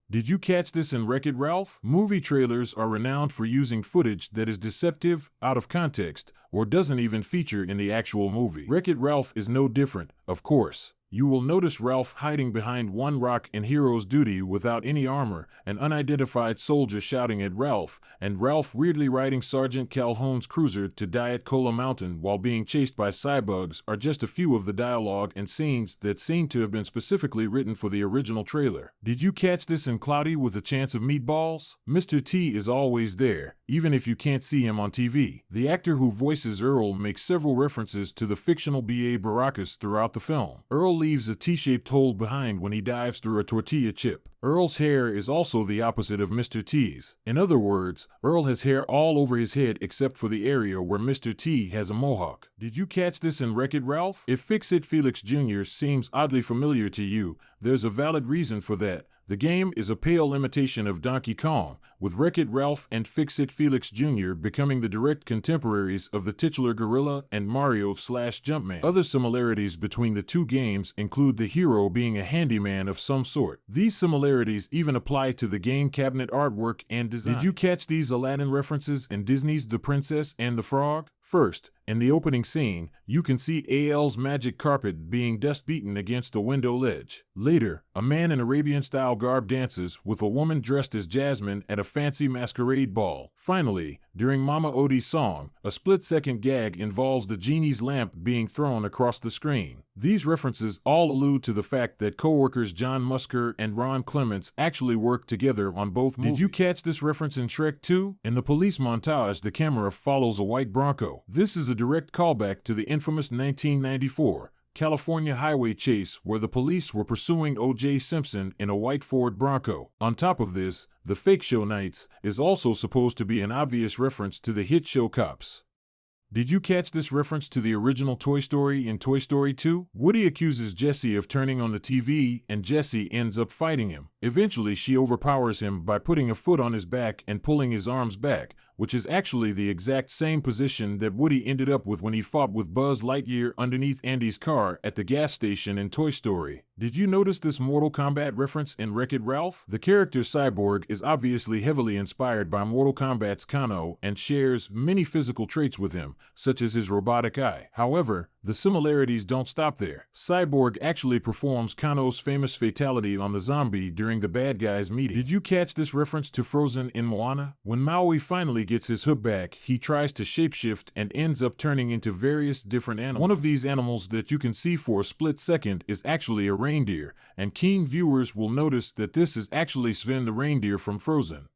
Did you catch this in Wreck-It Ralph? Movie trailers are renowned for using footage that is deceptive, out of context, or doesn't even feature in the actual movie. Wreck-It Ralph is no different, of course. You will notice Ralph hiding behind one rock in Hero's Duty without any armor, an unidentified soldier shouting at Ralph, and Ralph weirdly riding Sergeant Calhoun's cruiser to Diet Cola Mountain while being chased by cybugs are just a few of the dialogue and scenes that seem to have been specifically written for the original trailer. Did you catch this in Cloudy with a Chance of Meatballs? Mr. T is always there, even if you can't see him on TV. The actor who voices Earl makes several references to the fictional B.A. Baracus throughout the film. Earl leaves a T-shaped hole behind when he dives through a tortilla chip. Earl's hair is also the opposite of Mr. T's. In other words, Earl has hair all over his head except for the area where Mr. T has a mohawk. Did you catch this in Wreck-It Ralph? If Fix-It Felix Jr. seems oddly familiar to you, there's a valid reason for that. The game is a pale imitation of Donkey Kong, with Wreck-It Ralph and Fix-It Felix Jr. becoming the direct contemporaries of the titular gorilla and Mario/Jumpman. Other similarities between the two games include the hero being a handyman of some sort. These similarities even apply to the game cabinet artwork and design. Did you catch these Aladdin references in Disney's The Princess and the Frog? First, in the opening scene, you can see AL's magic carpet being dust-beaten against a window ledge. Later, a man in Arabian-style garb dances with a woman dressed as Jasmine at a fancy masquerade ball. Finally, during Mama Odie's song, a split-second gag involves the genie's lamp being thrown across the screen. These references all allude to the fact that co-workers John Musker and Ron Clements actually worked together on both movies. Did you catch this reference in Shrek 2? In the police montage, the camera follows a white Bronco. This is a direct callback to the infamous 1994 California highway chase where the police were pursuing O.J. Simpson in a white Ford Bronco. On top of this, the fake show Knights is also supposed to be an obvious reference to the hit show Cops. Did you catch this reference to the original Toy Story in Toy Story 2? Woody accuses Jessie of turning on the TV and Jessie ends up fighting him. Eventually, she overpowers him by putting a foot on his back and pulling his arms back, which is actually the exact same position that Woody ended up with when he fought with Buzz Lightyear underneath Andy's car at the gas station in Toy Story. Did you notice this Mortal Kombat reference in Wreck-It Ralph? The character Cyborg is obviously heavily inspired by Mortal Kombat's Kano and shares many physical traits with him, such as his robotic eye. However, the similarities don't stop there. Cyborg actually performs Kano's famous fatality on the zombie during the bad guys' meeting. Did you catch this reference to Frozen in Moana? When Maui finally gets his hook back, he tries to shapeshift and ends up turning into various different animals. One of these animals that you can see for a split second is actually a reindeer, and keen viewers will notice that this is actually Sven the reindeer from Frozen.